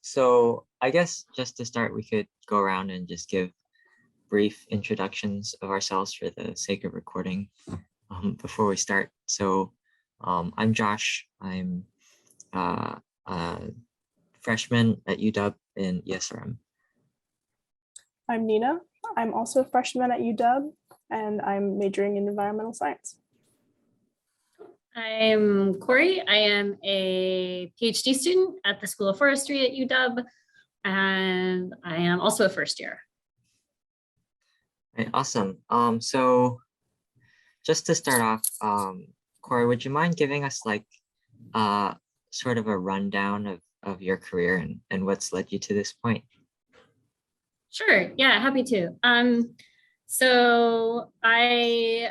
So I guess just to start, we could go around and just give brief introductions of ourselves for the sake of recording before we start. So I'm Josh. I'm a freshman at UW in ESRM. I'm Nina. I'm also a freshman at UW, and I'm majoring in environmental science. I'm Corey. I am a PhD student at the School of Forestry at UW, and I am also a first year. Right, awesome. So just to start off, Corey, would you mind giving us like sort of a rundown of your career and what's led you to this point? Sure. Yeah, happy to. So I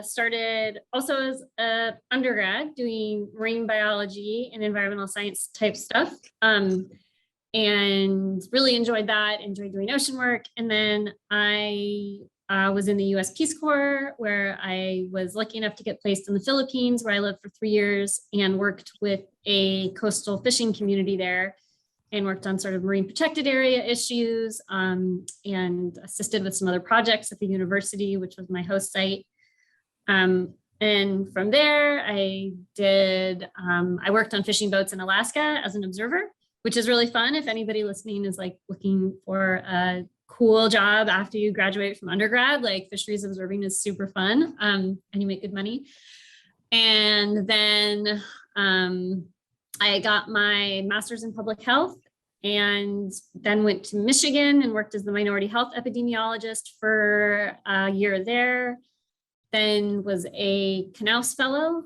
started also as an undergrad doing marine biology and environmental science type stuff, and really enjoyed that, enjoyed doing ocean work. And then I was in the US Peace Corps, where I was lucky enough to get placed in the Philippines, where I lived for 3 years and worked with a coastal fishing community there, and worked on sort of marine protected area issues, and assisted with some other projects at the university, which was my host site. And from there, I worked on fishing boats in Alaska as an observer, which is really fun. If anybody listening is like looking for a cool job after you graduate from undergrad, like fisheries observing is super fun, and you make good money. And then I got my master's in public health, and then went to Michigan and worked as the minority health epidemiologist for a year there. Then was a Knauss Fellow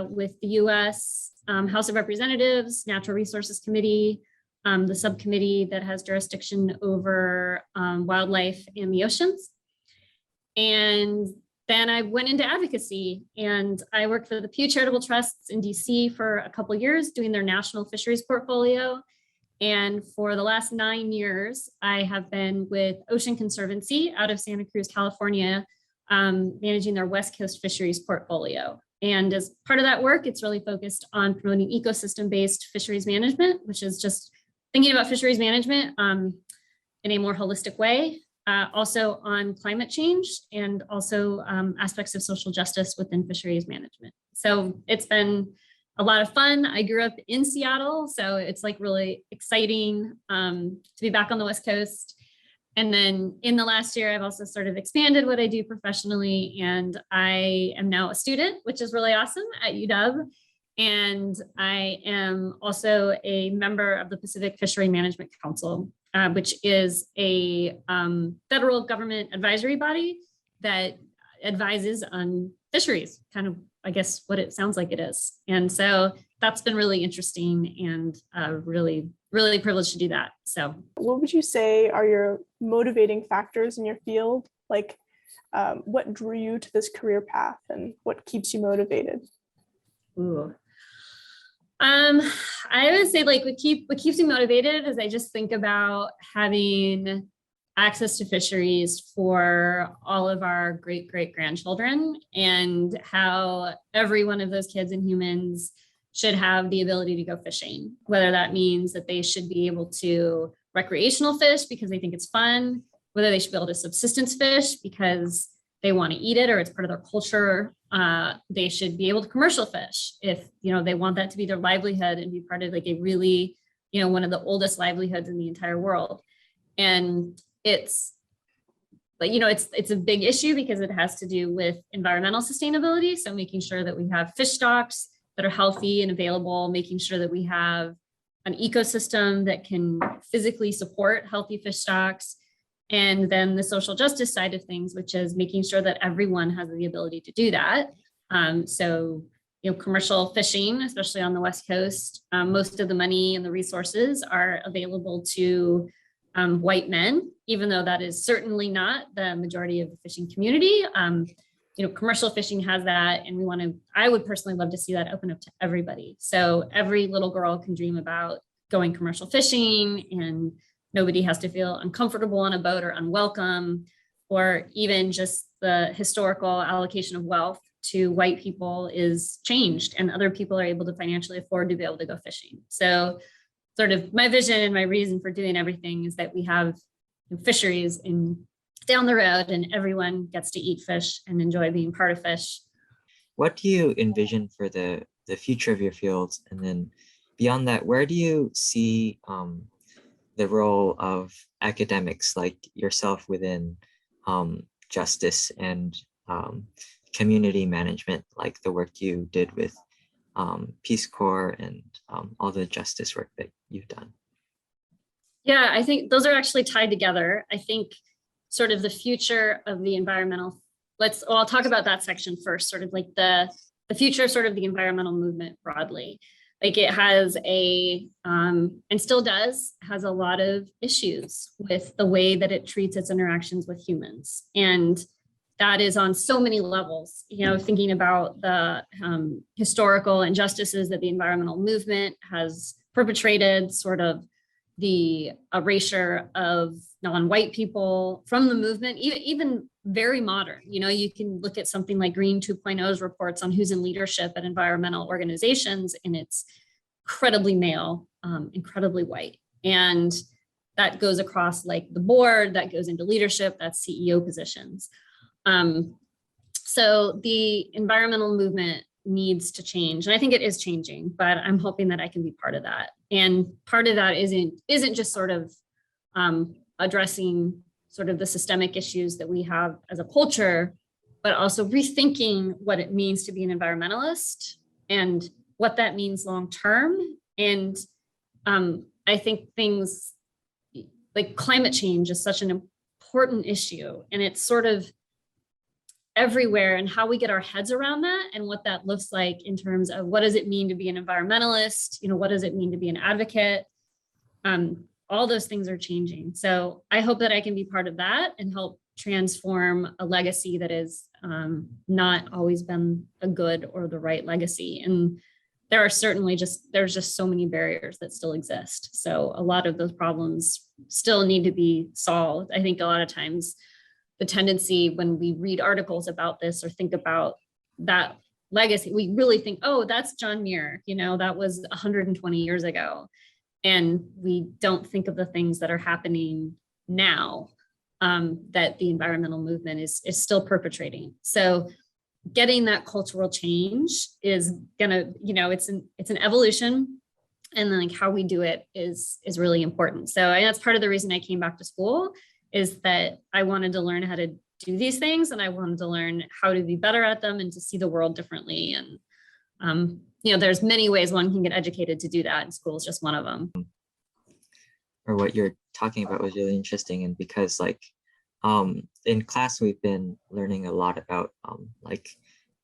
with the US House of Representatives, Natural Resources Committee, the subcommittee that has jurisdiction over wildlife and the oceans. And then I went into advocacy, and I worked for the Pew Charitable Trusts in DC for a couple of years doing their national fisheries portfolio. And for the last 9 years, I have been with Ocean Conservancy out of Santa Cruz, California, managing their West Coast fisheries portfolio. And as part of that work, it's really focused on promoting ecosystem-based fisheries management, which is just thinking about fisheries management in a more holistic way. Also on climate change, and also aspects of social justice within fisheries management. So it's been a lot of fun. I grew up in Seattle, so it's like really exciting to be back on the West Coast. And then in the last year, I've also sort of expanded what I do professionally, and I am now a student, which is really awesome, at UW. And I am also a member of the Pacific Fishery Management Council, which is a federal government advisory body that advises on fisheries, kind of, I guess, what it sounds like it is. And so that's been really interesting, and really, really privileged to do that. So what would you say are your motivating factors in your field? Like what drew you to this career path, and what keeps you motivated? Ooh. I would say like what keeps me motivated is I just think about having access to fisheries for all of our great grandchildren, and how every one of those kids and humans should have the ability to go fishing, whether that means that they should be able to recreational fish because they think it's fun, whether they should be able to subsistence fish because they want to eat it or it's part of their culture. They should be able to commercial fish if they want that to be their livelihood and be part of like a really one of the oldest livelihoods in the entire world. And it's a big issue because it has to do with environmental sustainability. So making sure that we have fish stocks that are healthy and available, making sure that we have an ecosystem that can physically support healthy fish stocks. And then the social justice side of things, which is making sure that everyone has the ability to do that. So, commercial fishing, especially on the West Coast, most of the money and the resources are available to white men, even though that is certainly not the majority of the fishing community. Commercial fishing has that, and I would personally love to see that open up to everybody. So every little girl can dream about going commercial fishing, and nobody has to feel uncomfortable on a boat or unwelcome, or even just the historical allocation of wealth to white people is changed, and other people are able to financially afford to be able to go fishing. So sort of my vision and my reason for doing everything is that we have fisheries down the road and everyone gets to eat fish and enjoy being part of fish. What do you envision for the future of your fields? And then beyond that, where do you see the role of academics like yourself within justice and community management, like the work you did with Peace Corps and all the justice work that you've done? Yeah, I think those are actually tied together. I think sort of the future of the environmental, I'll talk about that section first, sort of like the future sort of the environmental movement broadly. Like it has and still has a lot of issues with the way that it treats its interactions with humans. And that is on so many levels, thinking about the historical injustices that the environmental movement has perpetrated, sort of the erasure of non-white people from the movement, even very modern. You can look at something like Green 2.0's reports on who's in leadership at environmental organizations, and it's incredibly male, incredibly white. And that goes across like the board, that goes into leadership, that's CEO positions. So the environmental movement needs to change. And I think it is changing, but I'm hoping that I can be part of that. And part of that isn't just sort of addressing sort of the systemic issues that we have as a culture, but also rethinking what it means to be an environmentalist and what that means long-term. And I think things like climate change is such an important issue, and it's sort of everywhere, and how we get our heads around that and what that looks like in terms of what does it mean to be an environmentalist, what does it mean to be an advocate? All those things are changing. So I hope that I can be part of that and help transform a legacy that is not always been a good or the right legacy. And there are certainly there's just so many barriers that still exist. So a lot of those problems still need to be solved. I think a lot of times the tendency when we read articles about this or think about that legacy, we really think, oh, that's John Muir, that was 120 years ago. And we don't think of the things that are happening now that the environmental movement is still perpetrating. So getting that cultural change is gonna, it's an evolution, and then like how we do it is really important. So that's part of the reason I came back to school, is that I wanted to learn how to do these things, and I wanted to learn how to be better at them and to see the world differently. And there's many ways one can get educated to do that, and school is just one of them. Or what you're talking about was really interesting, and because like in class we've been learning a lot about like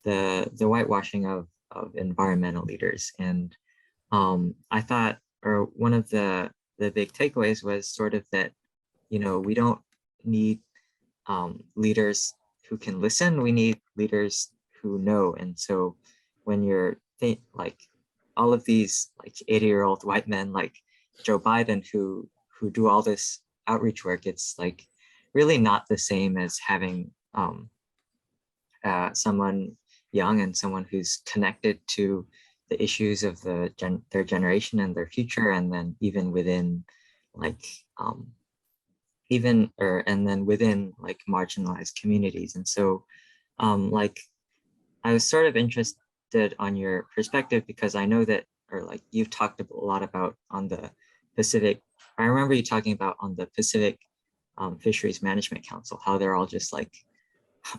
the whitewashing of environmental leaders, and I thought, or one of the big takeaways was sort of that we don't need leaders who can listen, we need leaders who know. And so when you're like all of these like 80-year-old white men like Joe Biden who do all this outreach work, it's like really not the same as having someone young and someone who's connected to the issues of their generation and their future, and then even within like and then within like marginalized communities. And so like I was sort of interested on your perspective, because I know that, or like you've talked a lot about on the Pacific, I remember you talking about on the Pacific Fisheries Management Council, how they're all just like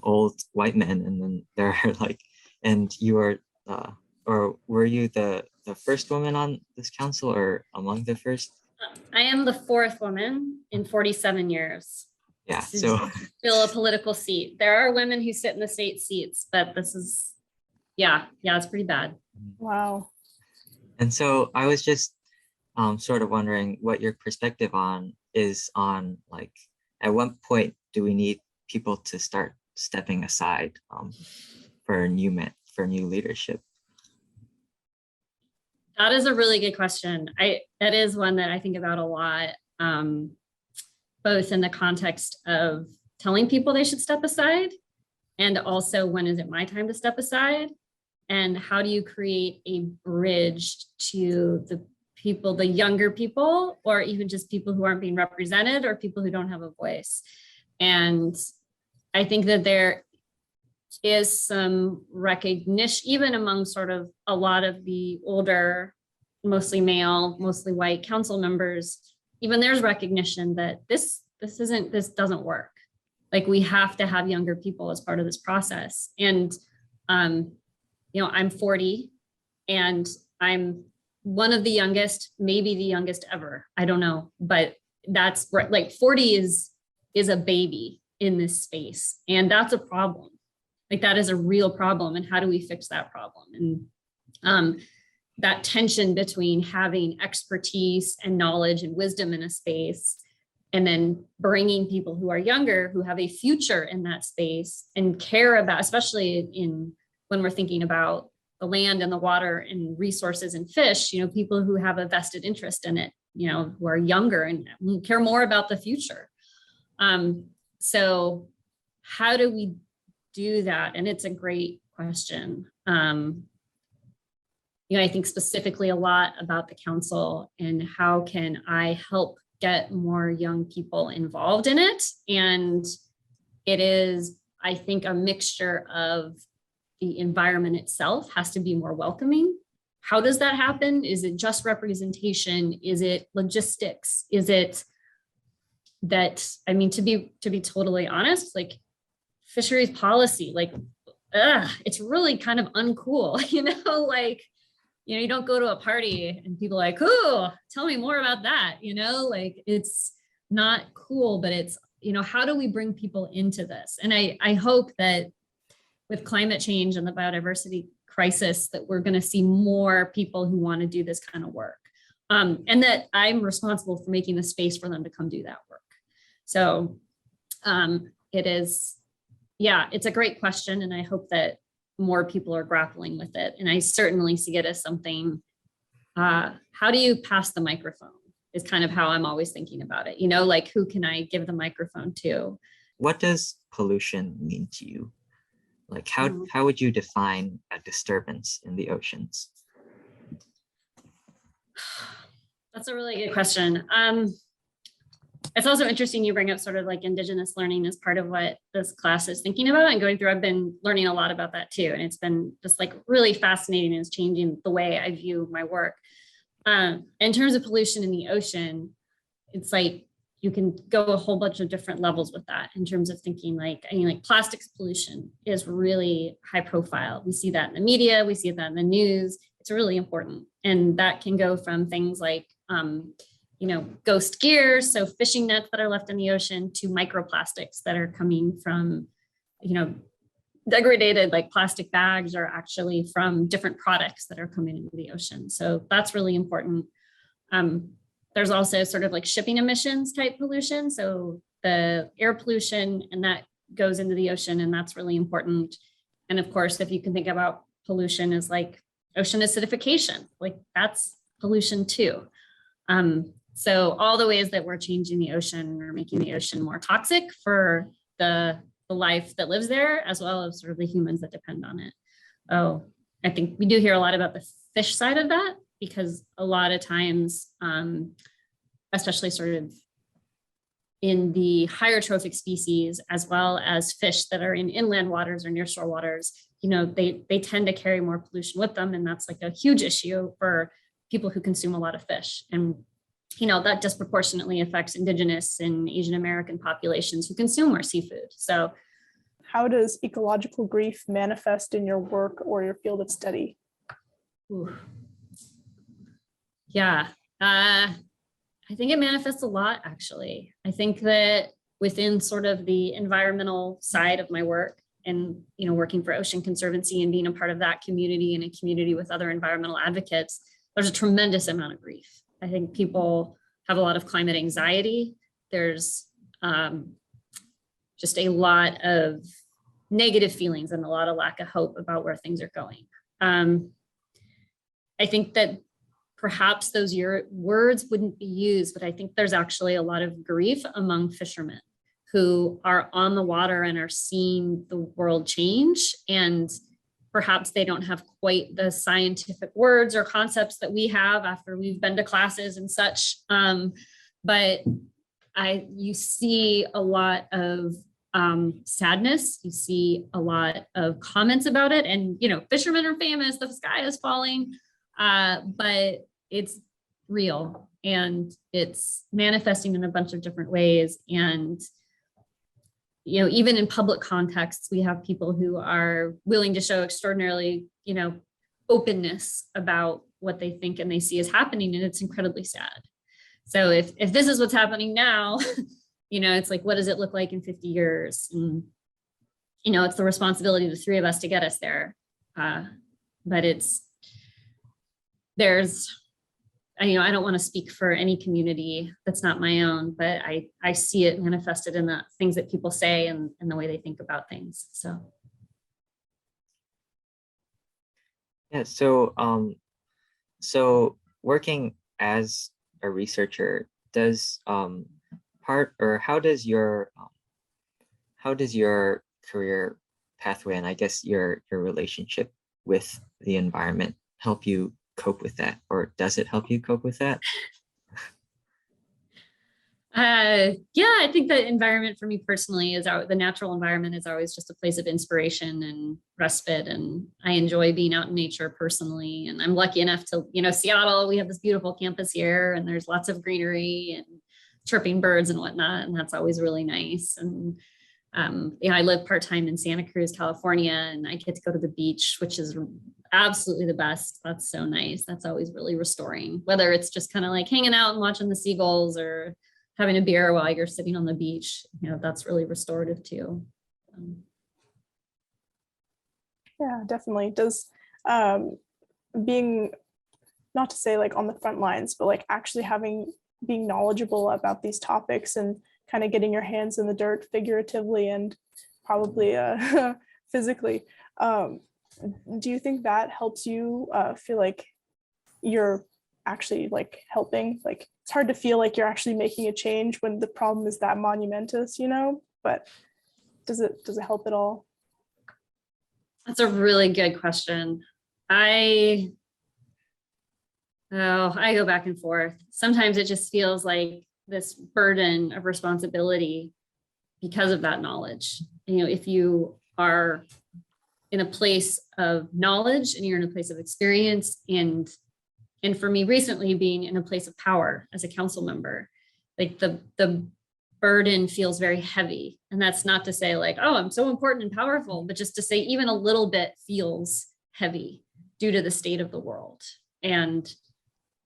old white men, and then they're like, and you are or were you the first woman on this council, or among the first? I am the fourth woman in 47 years. Yeah, so fill a political seat. There are women who sit in the state seats, but this is, yeah, it's pretty bad. Wow. And so I was just sort of wondering what your perspective is on like, at what point do we need people to start stepping aside for new leadership? That is a really good question. That is one that I think about a lot, both in the context of telling people they should step aside, and also when is it my time to step aside, and how do you create a bridge to the people, the younger people, or even just people who aren't being represented or people who don't have a voice. And I think that there is some recognition, even among sort of a lot of the older, mostly male, mostly white council members, even there's recognition that this doesn't work. Like, we have to have younger people as part of this process. And, I'm 40 and I'm one of the youngest, maybe the youngest ever. I don't know, but that's right. Like 40 is a baby in this space. And that's a problem. Like, that is a real problem. And how do we fix that problem? And that tension between having expertise and knowledge and wisdom in a space, and then bringing people who are younger, who have a future in that space and care about, especially when we're thinking about the land and the water and resources and fish, people who have a vested interest in it, who are younger and care more about the future. So how do we do that? And it's a great question. I think specifically a lot about the council and how can I help get more young people involved in it. And it is, I think, a mixture of the environment itself has to be more welcoming. How does that happen? Is it just representation? Is it logistics? Is it that, to be totally honest, like fisheries policy, it's really kind of uncool, you don't go to a party and people are like, oh, tell me more about that. It's not cool, but it's, how do we bring people into this? And I hope that with climate change and the biodiversity crisis, that we're going to see more people who want to do this kind of work. And that I'm responsible for making the space for them to come do that work. So it's a great question. And I hope that more people are grappling with it. And I certainly see it as something, how do you pass the microphone is kind of how I'm always thinking about it. Who can I give the microphone to? What does pollution mean to you? Like, how would you define a disturbance in the oceans? That's a really good question. It's also interesting you bring up sort of like Indigenous learning as part of what this class is thinking about and going through. I've been learning a lot about that too. And it's been just like really fascinating, and it's changing the way I view my work. In terms of pollution in the ocean, it's like you can go a whole bunch of different levels with that in terms of thinking like plastics pollution is really high profile. We see that in the media, we see that in the news. It's really important. And that can go from things like, ghost gears, so fishing nets that are left in the ocean, to microplastics that are coming from, degraded like plastic bags are actually from different products that are coming into the ocean. So that's really important. There's also sort of like shipping emissions type pollution. So the air pollution, and that goes into the ocean, and that's really important. And of course, if you can think about pollution as like ocean acidification, like that's pollution too. So all the ways that we're changing the ocean or making the ocean more toxic for the life that lives there, as well as sort of the humans that depend on it. Oh, I think we do hear a lot about the fish side of that, because a lot of times, especially sort of in the higher trophic species, as well as fish that are in inland waters or near shore waters, they tend to carry more pollution with them. And that's like a huge issue for people who consume a lot of fish. And that disproportionately affects Indigenous and Asian American populations who consume more seafood. So how does ecological grief manifest in your work or your field of study? Yeah, I think it manifests a lot, actually. I think that within sort of the environmental side of my work and, working for Ocean Conservancy and being a part of that community and a community with other environmental advocates, there's a tremendous amount of grief. I think people have a lot of climate anxiety. There's just a lot of negative feelings and a lot of lack of hope about where things are going. I think that perhaps those words wouldn't be used, but I think there's actually a lot of grief among fishermen who are on the water and are seeing the world change. And perhaps they don't have quite the scientific words or concepts that we have after we've been to classes and such. But you see a lot of sadness. You see a lot of comments about it, and fishermen are famous, the sky is falling, but it's real and it's manifesting in a bunch of different ways. And even in public contexts, we have people who are willing to show extraordinarily openness about what they think and they see is happening, and it's incredibly sad. So if this is what's happening now, it's like, what does it look like in 50 years? And, it's the responsibility of the three of us to get us there. But I don't want to speak for any community that's not my own, but I see it manifested in the things that people say and the way they think about things. So. Yeah, so working as a researcher, how does your career pathway, and I guess your relationship with the environment, help you cope with that, or does it help you cope with that? I think the environment for me personally the natural environment is always just a place of inspiration and respite. And I enjoy being out in nature personally. And I'm lucky enough to, Seattle, we have this beautiful campus here and there's lots of greenery and chirping birds and whatnot. And that's always really nice. And, I live part-time in Santa Cruz, California, and I get to go to the beach, which is absolutely the best. That's so nice. That's always really restoring, whether it's just kind of like hanging out and watching the seagulls or having a beer while you're sitting on the beach, that's really restorative too. Yeah, definitely. Does being, not to say like on the front lines, but like actually being knowledgeable about these topics and kind of getting your hands in the dirt figuratively and probably physically, do you think that helps you feel like you're actually like helping? Like, it's hard to feel like you're actually making a change when the problem is that monumentous, but does it help at all? That's a really good question. I go back and forth. Sometimes it just feels like this burden of responsibility because of that knowledge. If you are in a place of knowledge and you're in a place of experience, and for me recently being in a place of power as a council member, like the burden feels very heavy. And that's not to say like, oh, I'm so important and powerful, but just to say even a little bit feels heavy due to the state of the world, and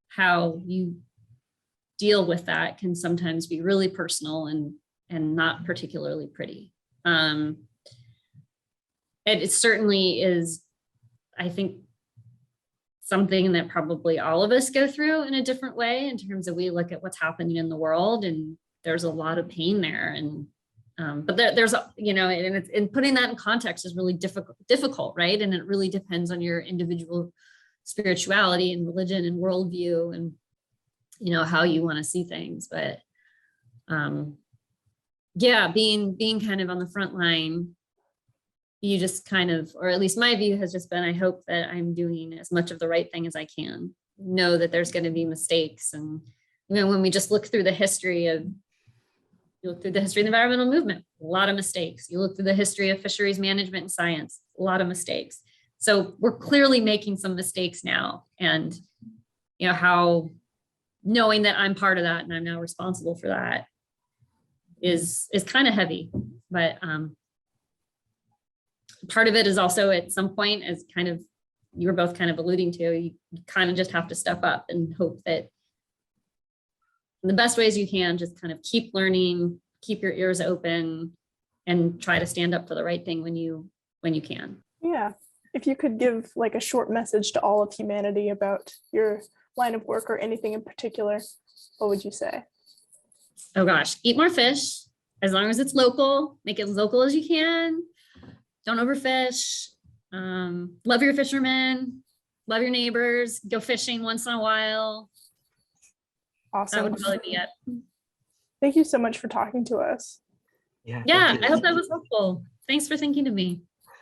how you deal with that can sometimes be really personal and not particularly pretty. It certainly is, I think, something that probably all of us go through in a different way, in terms of we look at what's happening in the world and there's a lot of pain there. And but there's and putting that in context is really difficult, right? And it really depends on your individual spirituality and religion and worldview and how you want to see things. But being kind of on the front line, you just kind of, or at least my view has just been, I hope that I'm doing as much of the right thing as I can. Know that there's going to be mistakes. And when we just look through the history of the environmental movement, a lot of mistakes. You look through the history of fisheries management and science, a lot of mistakes. So we're clearly making some mistakes now. And how knowing that I'm part of that and I'm now responsible for that is kind of heavy. But part of it is also at some point, as kind of you were both kind of alluding to, you kind of just have to step up and hope that in the best ways you can, just kind of keep learning, keep your ears open, and try to stand up for the right thing when you can. Yeah. If you could give like a short message to all of humanity about your line of work or anything in particular, what would you say? Oh gosh, eat more fish, as long as it's local, make it as local as you can. Don't overfish. Love your fishermen, love your neighbors, go fishing once in a while. Awesome. That would probably be it. Thank you so much for talking to us. Yeah, I hope that was helpful. Thanks for thinking of me.